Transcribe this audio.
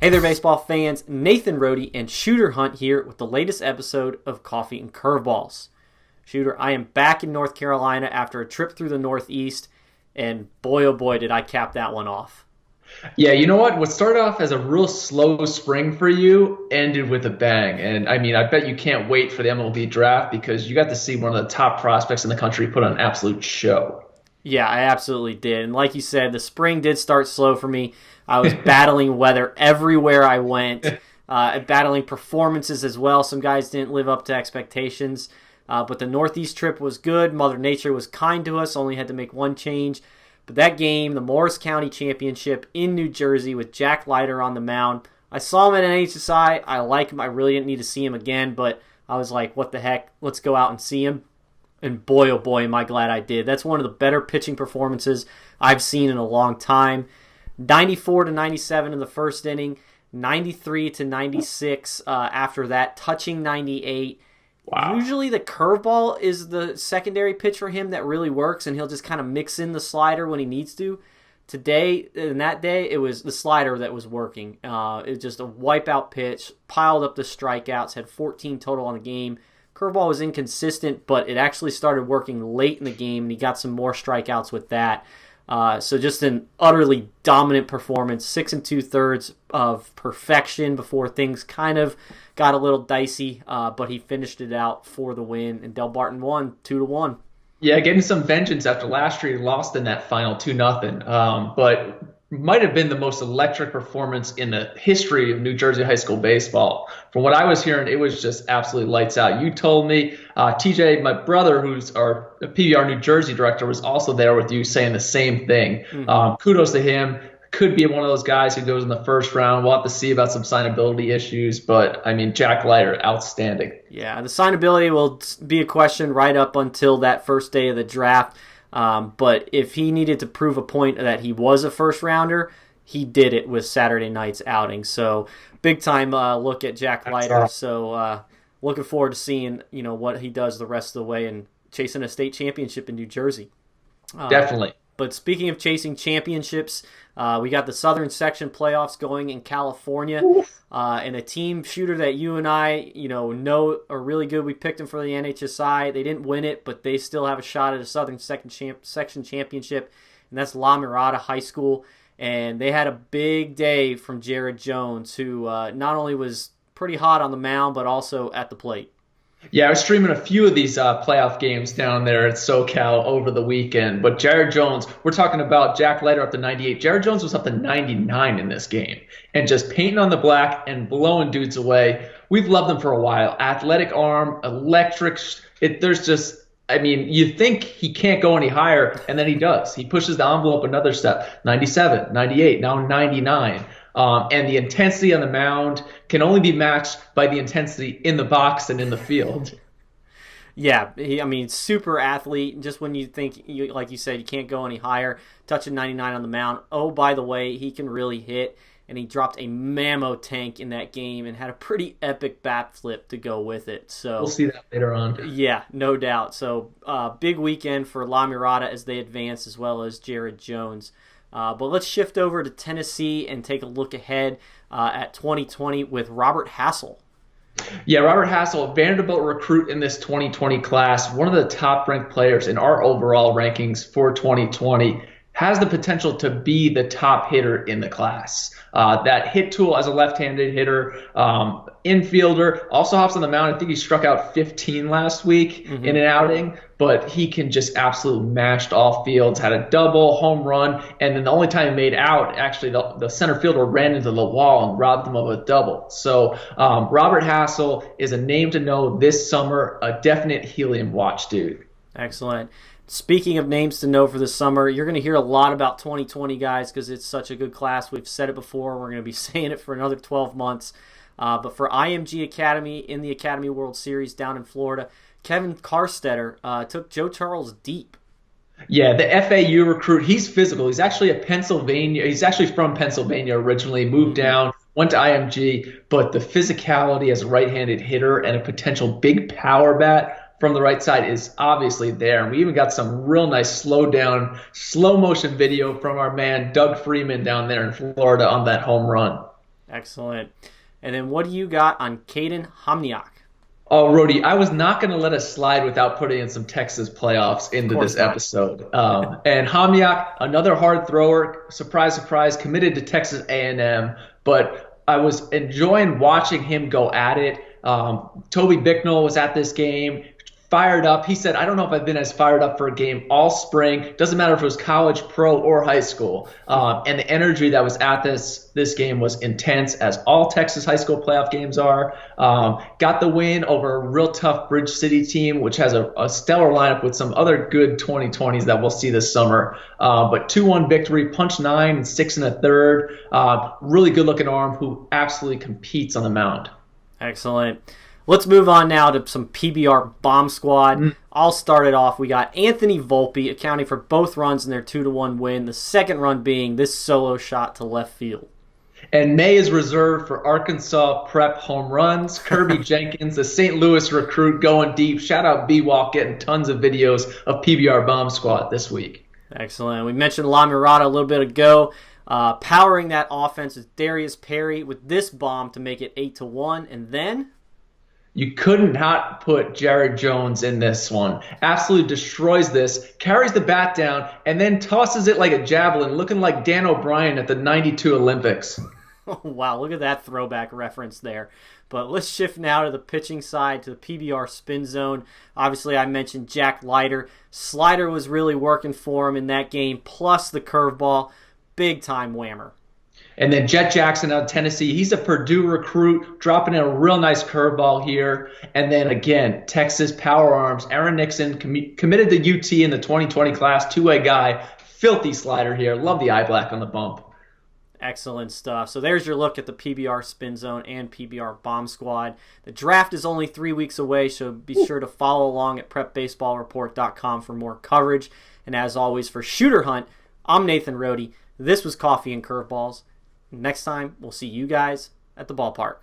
Hey there, baseball fans. Nathan Rohde and Shooter Hunt here with the latest episode of Coffee and Curveballs. Shooter, I am back in North Carolina after a trip through the Northeast, and boy, oh boy, did I cap that one off. Yeah, you know what? What started off as a real slow spring for you ended with a bang. And I mean, I bet you can't wait for the MLB draft because you got to see one of the top prospects in the country put on an absolute show. Yeah, I absolutely did. And like you said, the spring did start slow for me. I was battling weather everywhere I went, battling performances as well. Some guys didn't live up to expectations. But the Northeast trip was good. Mother Nature was kind to us, only had to make one change. But that game, the Morris County Championship in New Jersey with Jack Leiter on the mound, I saw him at NHSI. I like him. I really didn't need to see him again, but I was like, what the heck? Let's go out and see him. And boy, oh boy, am I glad I did. That's one of the better pitching performances I've seen in a long time. 94 to 97 in the first inning, 93 to 96 after that, touching 98. Wow. Usually the curveball is the secondary pitch for him that really works, and he'll just kind of mix in the slider when he needs to. Today, and that day, it was the slider that was working. It was just a wipeout pitch, piled up the strikeouts, had 14 total on the game. Curveball was inconsistent, but it actually started working late in the game, and he got some more strikeouts with that. So just an utterly dominant performance, 6 2/3 of perfection before things kind of got a little dicey, but he finished it out for the win, and Del Barton won 2-1. Yeah, getting some vengeance after last year he lost in that final 2-0. But might have been the most electric performance in the history of New Jersey high school baseball. From what I was hearing, it was just absolutely lights out. You told me, TJ, my brother, who's our PBR New Jersey director, was also there with you saying the same thing. Kudos to him. Could be one of those guys who goes in the first round. We'll have to see about some signability issues. But, I mean, Jack Leiter, outstanding. Yeah, the signability will be a question right up until that first day of the draft. But if he needed to prove a point that he was a first rounder, he did it with Saturday night's outing. So big time look at Jack Leiter. So looking forward to seeing what he does the rest of the way and chasing a state championship in New Jersey. Definitely. But speaking of chasing championships, we got the Southern Section playoffs going in California, and a team Shooter that you and I, know are really good. We picked them for the NHSI. They didn't win it, but they still have a shot at a Southern Section championship, and that's La Mirada High School. And they had a big day from Jared Jones, who not only was pretty hot on the mound, but also at the plate. Yeah, I was streaming a few of these playoff games down there at SoCal over the weekend. But Jared Jones, we're talking about Jack Leiter up to 98. Jared Jones was up to 99 in this game and just painting on the black and blowing dudes away. We've loved him for a while. Athletic arm, electric. There's just, I mean, you think he can't go any higher, and then he does. He pushes the envelope another step. 97, 98, now 99. And the intensity on the mound can only be matched by the intensity in the box and in the field. Yeah, super athlete. Just when you think, like you said, you can't go any higher, touching 99 on the mound. Oh, by the way, he can really hit, and he dropped a mammo tank in that game and had a pretty epic bat flip to go with it. So we'll see that later on. Yeah, no doubt. So big weekend for La Mirada as they advance, as well as Jared Jones. But let's shift over to Tennessee and take a look ahead at 2020 with Robert Hassel. Yeah, Robert Hassel, a Vanderbilt recruit in this 2020 class, one of the top-ranked players in our overall rankings for 2020, has the potential to be the top hitter in the class. That hit tool as a left-handed hitter, infielder, also hops on the mound. I think he struck out 15 last week in an outing, but he can just absolutely mashed all fields, had a double, home run, and then the only time he made out, actually the center fielder ran into the wall and robbed him of a double. So Robert Hassel is a name to know this summer, a definite helium watch, dude. Excellent. Speaking of names to know for this summer, you're going to hear a lot about 2020, guys, because it's such a good class. We've said it before. We're going to be saying it for another 12 months. But for IMG Academy in the Academy World Series down in Florida, Kevin Carstetter took Joe Charles deep. Yeah, the FAU recruit, he's physical. He's actually he's actually from Pennsylvania originally, moved down, went to IMG, but the physicality as a right-handed hitter and a potential big power bat from the right side is obviously there. And we even got some real nice slow motion video from our man Doug Freeman down there in Florida on that home run. Excellent. And then what do you got on Caden Homniak? Oh, Rody, I was not going to let us slide without putting in some Texas playoffs into this episode. And Homniak, another hard thrower, surprise, surprise, committed to Texas A&M, but I was enjoying watching him go at it. Toby Bicknell was at this game, fired up. He said, I don't know if I've been as fired up for a game all spring. Doesn't matter if it was college, pro, or high school. And the energy that was at this game was intense, as all Texas high school playoff games are. Got the win over a real tough Bridge City team, which has a stellar lineup with some other good 2020s that we'll see this summer. But 2-1 victory, punch 9 and 6 1/3. Really good looking arm who absolutely competes on the mound. Excellent. Let's move on now to some PBR Bomb Squad. I'll start it off. We got Anthony Volpe accounting for both runs in their 2-1 win. The second run being this solo shot to left field. And May is reserved for Arkansas prep home runs. Kirby Jenkins, the St. Louis recruit, going deep. Shout out B-Walk, getting tons of videos of PBR Bomb Squad this week. Excellent. We mentioned La Mirada a little bit ago. Powering that offense is Darius Perry with this bomb to make it 8-1. And then you couldn't not put Jared Jones in this one. Absolutely destroys this, carries the bat down, and then tosses it like a javelin, looking like Dan O'Brien at the 92 Olympics. Oh, wow, look at that throwback reference there. But let's shift now to the pitching side, to the PBR spin zone. Obviously, I mentioned Jack Leiter. Slider was really working for him in that game, plus the curveball. Big-time whammer. And then Jet Jackson out of Tennessee. He's a Purdue recruit, dropping in a real nice curveball here. And then again, Texas power arms. Aaron Nixon committed to UT in the 2020 class, two-way guy. Filthy slider here. Love the eye black on the bump. Excellent stuff. So there's your look at the PBR Spin Zone and PBR Bomb Squad. The draft is only 3 weeks away, so be sure to follow along at prepbaseballreport.com for more coverage. And as always, for Shooter Hunt, I'm Nathan Rohde. This was Coffee and Curveballs. Next time, we'll see you guys at the ballpark.